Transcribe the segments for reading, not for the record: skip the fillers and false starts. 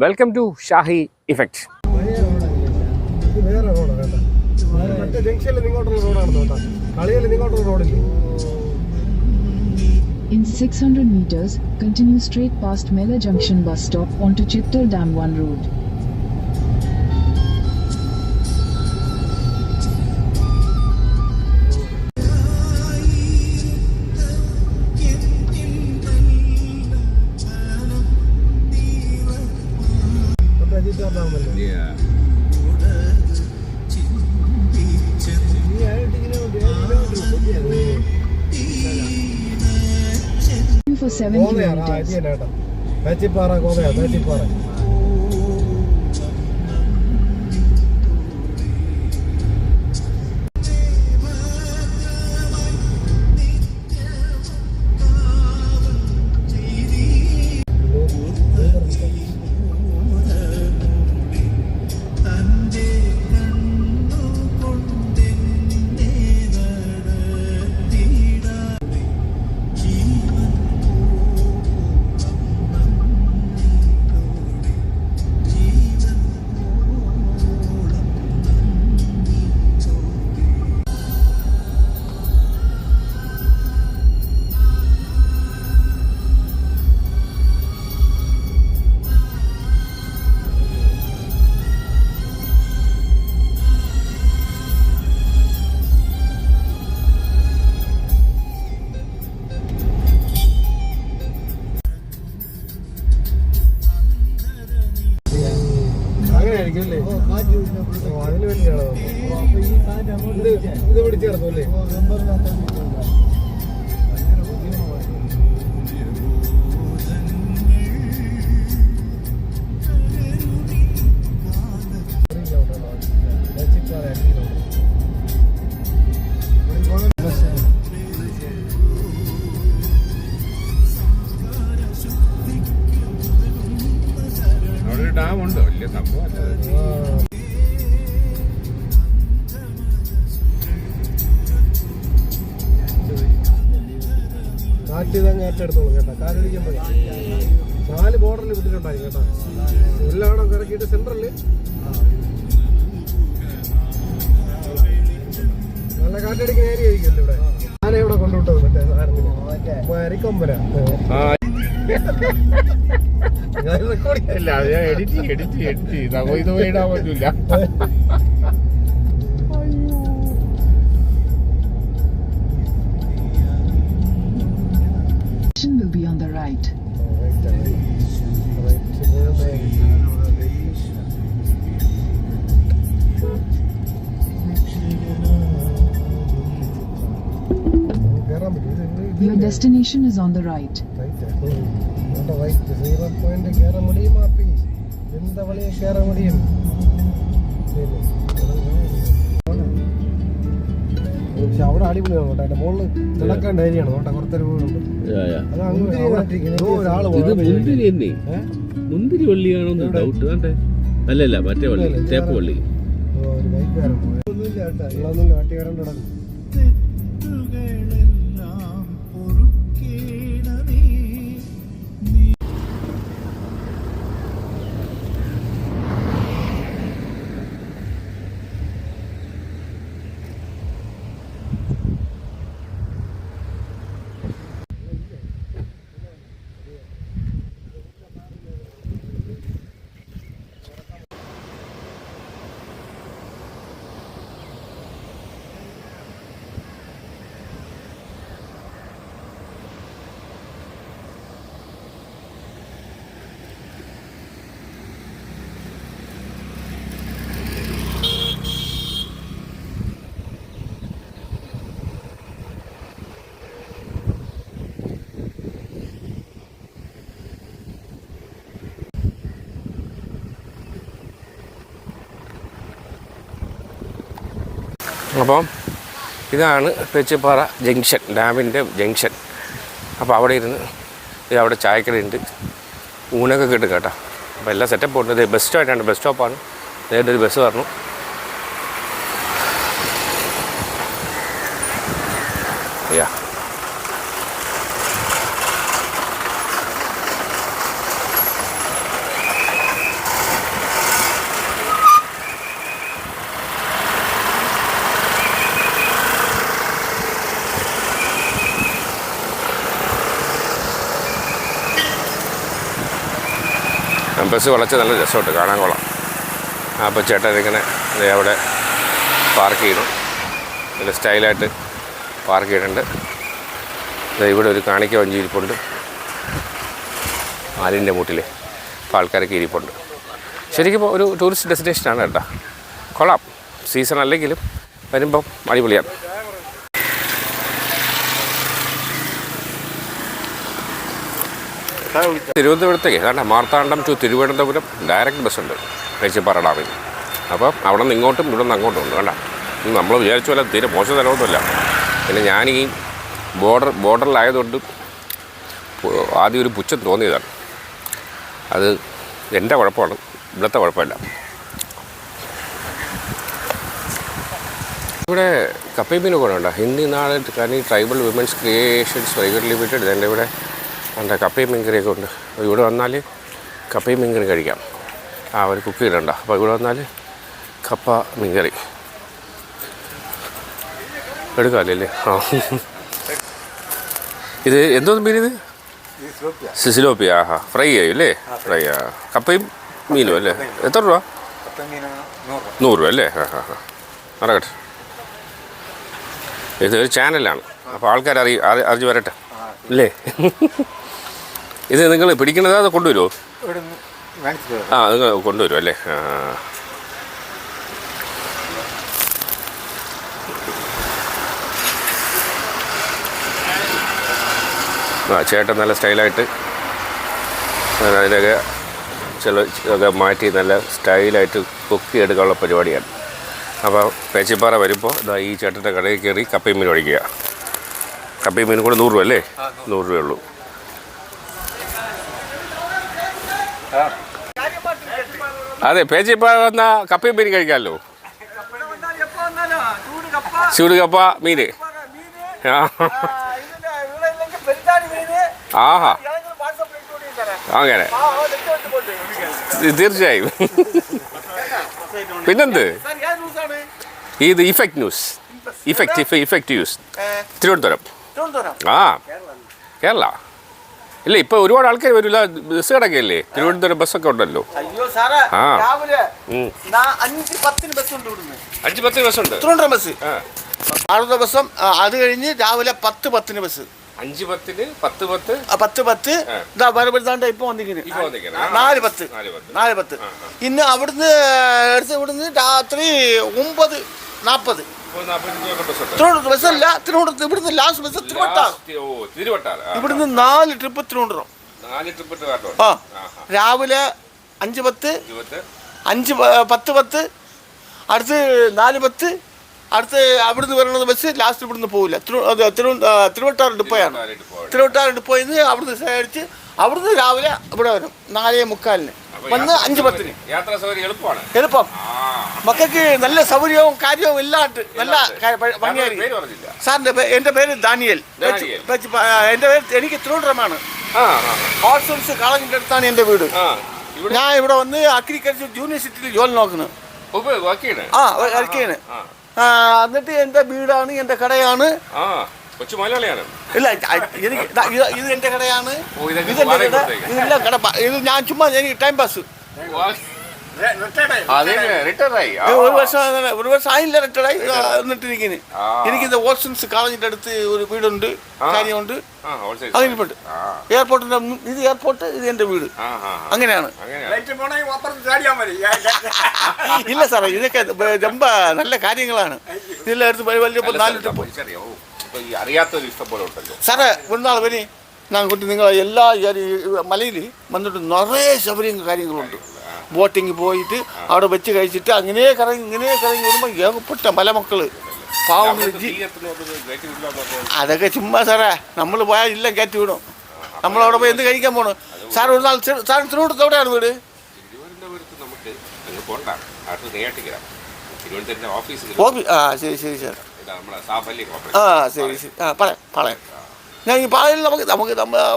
Welcome to Shahi effect. In 600 meters, continue straight past Mela Junction bus stop onto Chittor Dam 1 road. For 7 kilometers. ഡാമുണ്ടോ? വലിയ സംഭവം. കാറ്റ് ഇതങ്ങ് ഏറ്റെടുത്തോളൂ കേട്ടോ. കാലടിക്കുമ്പോഴേ 4 ബോർഡറിൽ വിട്ടിട്ടുണ്ടായി കേട്ടോ. എല്ലായിടം കിടക്കിയിട്ട് സെൻട്രല് നല്ല കാറ്റടിക്കുന്ന ഏരിയ ആയിരിക്കുമല്ലോ ഇവിടെ. ഞാനെ ഇവിടെ കൊണ്ടുവിട്ടത് മറ്റേ അരിക്കൊമ്പന എഡിറ്റ് ഇടാൻ പറ്റൂല. Will be on the right. Your destination is on the right. പക്ഷെ അവിടെ അടിപൊളിയാണ് കേട്ടോ. അതിന്റെ മുകളിൽ തിളക്കേണ്ട ഏരിയയാണ് കേട്ടോ. കുറച്ചൊരു വീടുണ്ട്. മുന്തിരി വള്ളിയാണോ ഡൗട്ട്. അല്ലല്ല, മറ്റേ വള്ളി, തേപ്പ് വള്ളി. ഒരു ബൈക്കുകാരൻ ഒന്നുമില്ല കേട്ടോ. ഉള്ളതൊന്നുമില്ല, കാട്ടുകാരൻ കിടക്കും. അപ്പം ഇതാണ് പേച്ചിപ്പാറ ജംഗ്ഷൻ, ഡാമിൻ്റെ ജംഗ്ഷൻ. അപ്പോൾ അവിടെ ഇരുന്ന് അവിടെ ചായക്കടയുണ്ട്, ഊണൊക്കെ കിട്ടും കേട്ടോ. അപ്പോൾ എല്ലാം സെറ്റപ്പ് ഉണ്ട്. ബസ് സ്റ്റോപ്പായിട്ടാണ്, ബസ് സ്റ്റോപ്പാണ്. നേരിട്ട് ഒരു ബസ് പറഞ്ഞു. യാ ബസ് വളച്ച് നല്ല രസമുണ്ട്, കാണാൻ കൊള്ളാം. അപ്പോൾ ചേട്ടൻ ഇങ്ങനെ അവിടെ പാർക്ക് ചെയ്യണം, നല്ല സ്റ്റൈലായിട്ട് പാർക്ക് ചെയ്തിട്ടുണ്ട്. ഇവിടെ ഒരു കാണിക്ക വഞ്ചി ഇരിപ്പുണ്ട് ആലിൻ്റെ മൂട്ടിൽ. അപ്പോൾ ആൾക്കാരൊക്കെ ഇരിപ്പുണ്ട്. ശരിക്കും ഒരു ടൂറിസ്റ്റ് ഡെസ്റ്റിനേഷനാണ് കേട്ടോ, കൊള്ളാം. സീസൺ അല്ലെങ്കിലും വരുമ്പം അടിപൊളിയാണ്. തിരുവനന്തപുരത്തേക്ക് കാരണം മാർത്താണ്ഡം ടു തിരുവനന്തപുരം ഡയറക്റ്റ് ബസ്സുണ്ട് പേച്ചിപ്പാറ ഡാമിൽ. അപ്പം അവിടെ നിന്ന് ഇങ്ങോട്ടും ഇവിടെ നിന്ന് അങ്ങോട്ടും ഉണ്ട്. വേണ്ട, നമ്മൾ വിചാരിച്ച പോലെ തീരെ മോശം സ്ഥലമൊന്നുമില്ല. പിന്നെ ഞാൻ ഈ ബോർഡറിലായതുകൊണ്ട് ആദ്യം ഒരു പുച്ഛം തോന്നിയതാണ്. അത് എൻ്റെ കുഴപ്പമാണ്, ഇവിടുത്തെ കുഴപ്പമില്ല. ഇവിടെ കപ്പയും മീനും കൂടെ ഉണ്ടോ? ഹിന്ദി നാട് Kani tribal women's creations private limited. ഇതിൻ്റെ ഇവിടെ എന്താ കപ്പയും മീൻകറിയൊക്കെ ഉണ്ട്. അപ്പോൾ ഇവിടെ വന്നാൽ കപ്പയും മീൻകറി കഴിക്കാം. അവർ കുക്ക് ചെയ്തിട്ടുണ്ടോ? അപ്പോൾ ഇവിടെ വന്നാൽ കപ്പ മീൻകറി എടുക്കാമല്ലേ? ആ, ഇത് എന്തോന്ന് മീൻ? ഇത് സിസിലോപ്പിയ. ആഹാ, ഫ്രൈ ചെയ്യും അല്ലേ? ഫ്രൈ. ആ, കപ്പയും മീനും അല്ലേ? എത്ര രൂപ? 100 രൂപ അല്ലേ? ആ ഹാ ഹാ, നടക്കട്ടെ. ഇതൊരു ചാനലാണ്, അപ്പോൾ ആൾക്കാർ അറിഞ്ഞു വരട്ടെ അല്ലേ? ഇത് നിങ്ങൾ പിടിക്കണത് അത് കൊണ്ടുവരുമോ? ആ, നിങ്ങൾ കൊണ്ടുവരും അല്ലേ? ആ, ചേട്ടൻ നല്ല സ്റ്റൈലായിട്ട് അതിൻ്റെയൊക്കെ ഒക്കെ മാറ്റി നല്ല സ്റ്റൈലായിട്ട് കുക്ക് എടുക്കാനുള്ള പരിപാടിയാണ്. അപ്പോൾ പേച്ചിപ്പാറ വരുമ്പോൾ ഇതാ ഈ ചേട്ടൻ്റെ കടയിൽ കയറി കപ്പയും മീൻ മേടിക്കുക. കപ്പയും മീനും കൂടെ 100 രൂപ അല്ലേ? 100 രൂപയുള്ളൂ. അതെ, പേച്ചിപ്പാറ വന്നാൽ കപ്പയും മീൻ കഴിക്കാമല്ലോ. ചൂട് കപ്പ മീൻ. ആഹാ, അങ്ങനെ തീർച്ചയായും. പിന്നെന്ത് ഇത് effect news, effect news Thiruvananthapuram. ആ, കേരള ഇല്ല. ഇപ്പൊ ഒരുപാട് ആൾക്കാർ വരില്ല, ബസ് കിടക്കല്ലേ? തിരുവനന്തപുരം ബസ്സൊക്കെ ഉണ്ടല്ലോ. ആ, 5:10 ബസ്സുണ്ട്. 5:10 ബസ്സുണ്ട് തിരുവനന്തപുരം ബസ്. അടുത്ത ദിവസം അത് കഴിഞ്ഞ് രാവിലെ 10:10 ബസ്. 5:10, 10:10, 10:10 ഇതാ വരുമ്പോഴാണ്ട് ഇപ്പൊ വന്നിരിക്കുന്നത് 4:10. ഇന്ന് അവിടുന്ന് ഇവിടുന്ന് രാത്രി 9:40 തിരുവനന്തപുരം ബസ്സല്ല. തിരുവനന്തപുരത്ത് ഇവിടുന്ന് ലാസ്റ്റ് ബസ് തിരുവട്ടാർ. ഇവിടുന്ന് 4 ട്രിപ്പ് തിരുവനന്തപുരം. ആ, രാവിലെ 5:10, 10:10, അടുത്ത് 4:10. അടുത്ത് അവിടുന്ന് വരുന്നത് ബസ് ലാസ്റ്റ് ഇവിടുന്ന് പോവില്ല. തിരുവട്ടാർ ഡിപ്പോയാണ്. തിരുവട്ടാർ ഡിപ്പോയിൽ നിന്ന് അവിടുന്ന് അടിച്ച് അവിടുന്ന് രാവിലെ ഇവിടെ വരും 4:45 വന്ന് 5:10. എളുപ്പം. മക്കൾക്ക് നല്ല സൗകര്യവും കാര്യവും എല്ലാണ്ട് നല്ല ഭംഗിയായിരിക്കും. സാറിൻ്റെ എൻ്റെ പേര് ദാനിയൽ. എനിക്ക് തിരുവനന്തപുരമാണ്. ഹോസ്റ്റൽസ് കോളേജിൻ്റെ അടുത്താണ് എൻ്റെ വീട്. ഞാൻ ഇവിടെ വന്ന് അഗ്രികൾച്ചർ യൂണിവേഴ്സിറ്റിയിൽ ജോലി നോക്കുന്നു. ആ, വർക്കാണ്. എന്നിട്ട് എൻ്റെ വീടാണ്, എൻ്റെ കടയാണ്. ഇല്ല, എനിക്ക് ഇത് എൻ്റെ കടയാണ്. ഇതെല്ലാം കട. ഇത് ഞാൻ ചുമ്മാ എനിക്ക് ടൈം പാസ്. ഒരു വർഷം ആയില്ല റിട്ടയർഡായി എന്നിട്ടിരിക്കുന്നു. എനിക്കിത് ഓൾസൺസ് കോളേജിൻ്റെ അടുത്ത് ഒരു വീടുണ്ട്, കാര്യമുണ്ട്. അതിൽപ്പെട്ട് എയർപോർട്ടിൻ്റെ ഇത് എയർപോർട്ട്, ഇത് എൻ്റെ വീട്. അങ്ങനെയാണ്. ഇല്ല സാറേ, ഇതൊക്കെ ரொம்ப നല്ല കാര്യങ്ങളാണ്. ഇതെല്ലാം എടുത്ത് വലിയ 4 ട്രിപ്പ്. സാറേ ഒരു നാൾ വരി ഞാൻ കൊണ്ട് നിങ്ങൾ എല്ലാ മലയിൽ വന്നിട്ട് നിറയെ സൗകര്യങ്ങൾ കാര്യങ്ങളുണ്ട്. ബോട്ടിങ് പോയിട്ട് അവിടെ വെച്ച് കഴിച്ചിട്ട് അങ്ങനെ കറങ്ങി വരുമ്പോൾ ഏകപ്പെട്ട മലമക്കൾ പാവങ്ങൾ. അതൊക്കെ ചുമ്മാ സാറേ, നമ്മൾ പോയാൽ ഇല്ല കയറ്റി വിടും. നമ്മളവിടെ പോയി എന്ത് കഴിക്കാൻ പോകണം? സാർ ഒരു നാൾ സാർ തിരുവനന്തപുരത്ത് എവിടെയാണ് വീട്? ആ, ശരി സാർ. ആ, ശരി. ആ, പറയാം. ഞാൻ ഈ പാളയം നമുക്ക്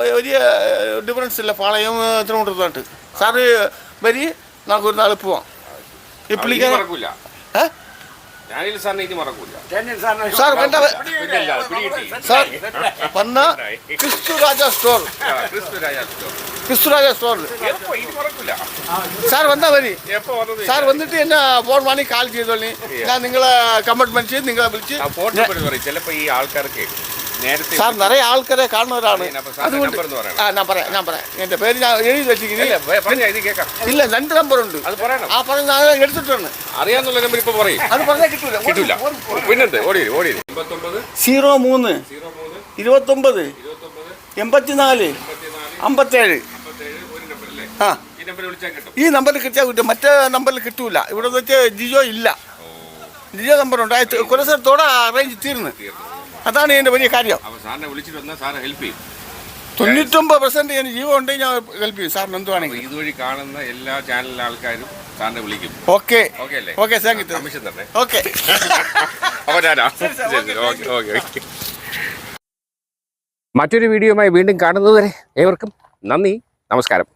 വലിയ ഡിഫറൻസ് ഇല്ല. പാളയം തിരുവനന്തപുരത്തായിട്ട്. സാറ് വരി, നമുക്ക് ഒരു നാൾ പോവാം. ഇപ്പിളിക്കാൻ സാർ വേണ്ട. സാർ വന്ന ക്രിസ്തുരാജ സ്റ്റോറിൽ സാർ വന്നാൽ മതി. എപ്പോ വന്നത്? സാർ വന്നിട്ട് എന്നെ ഫോൺ വാങ്ങി കാൾ ചെയ്തോളി. ഞാൻ നിങ്ങളെ കമ്മിറ്റ്മെന്റ് ചെയ്ത് നിങ്ങളെ വിളിച്ച്. ഫോൺ നമ്പർ പറയും. ചിലപ്പോൾ ഈ ആൾക്കാർക്ക് നേരത്തെ സാർ നിറയെ ആൾക്കാരെ കാണുന്നവരാണ്. അതുകൊണ്ട് നമ്പർ എന്ന് പറയണം. ഞാൻ പറയാം എൻ്റെ പേര് ഞാൻ എഴുതി വെച്ചിരിക്കുന്നത്. പറഞ്ഞാൽ ഇത് കേൾക്കാം. ഇല്ല, 2 നമ്പറുണ്ട്. അത് പറയണം. ആ പറഞ്ഞ ഞാൻ എടുത്തിട്ടാണ്. അറിയാന്നുള്ള നമ്പർ ഇപ്പൊ പറയും. അത് പറഞ്ഞാൽ കിട്ടൂല. കിട്ടൂല. പിന്നെന്ത്? ഓടി 03 29 84 57. ആ, ഈ നമ്പറിൽ കിട്ടിയാൽ കിട്ടും. മറ്റേ നമ്പറിൽ കിട്ടൂല. ഇവിടെ വെച്ച് ജിയോ ഇല്ല. ജിയോ നമ്പറുണ്ട്. കുലസ്ഥലത്തോടെ റേഞ്ച് തീർന്ന്. അതാണ് എൻ്റെ വലിയ കാര്യം. 99% ഞാൻ ജിയോ ഉണ്ടെങ്കിൽ ഞാൻ ഹെൽപ്പ് ചെയ്യും സാറിന് എന്തുവാണെങ്കിൽ. ഇതുവഴി കാണുന്ന എല്ലാ ചാനലിലെ ആൾക്കാരും സാറിനെ വിളിക്കും. ഓക്കെ ഓക്കെ അല്ലേ? Okay, thank you. കമ്മീഷൻ തന്നെ. ഓക്കെ. മറ്റൊരു വീഡിയോയുമായി വീണ്ടും കാണുന്നതുവരെ ഏവർക്കും നന്ദി, നമസ്കാരം.